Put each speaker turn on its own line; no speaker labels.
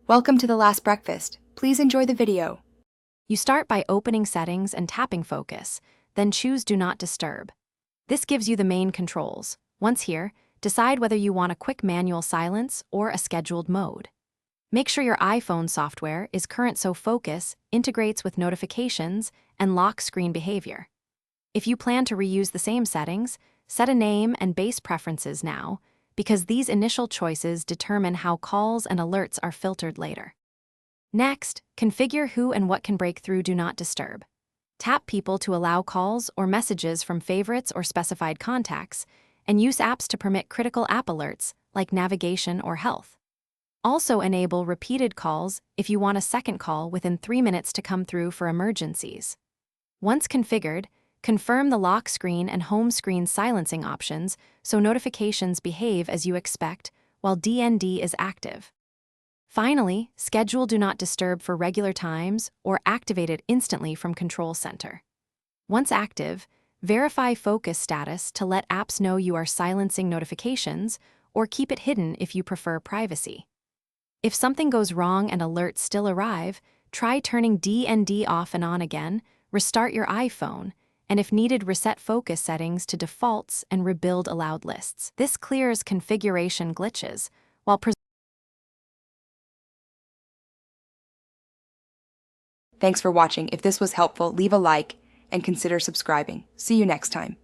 Welcome to the last breakfast. Please enjoy the video.
You start by opening Settings and tapping Focus, then choose Do Not Disturb. This gives you the main controls. Once here, decide whether you want a quick manual silence or a scheduled mode. Make sure your iPhone software is current so Focus integrates with notifications and lock screen behavior. If you plan to reuse the same settings, set a name and base preferences now, because these initial choices determine how calls and alerts are filtered later. Next, configure who and what can break through Do Not Disturb. Tap People to allow calls or messages from favorites or specified contacts, and use apps to permit critical app alerts like navigation or health. Also enable repeated calls if you want a second call within 3 minutes to come through for emergencies. Once configured, confirm the lock screen and home screen silencing options so notifications behave as you expect while DND is active. Finally, schedule Do Not Disturb for regular times or activate it instantly from Control Center. Once active, verify Focus status to let apps know you are silencing notifications or keep it hidden if you prefer privacy. If something goes wrong and alerts still arrive, try turning DND off and on again, restart your iPhone, and if needed, reset Focus settings to defaults and rebuild allowed lists. This clears configuration glitches while
Thanks for watching. If this was helpful, leave a like and consider subscribing. See you next time.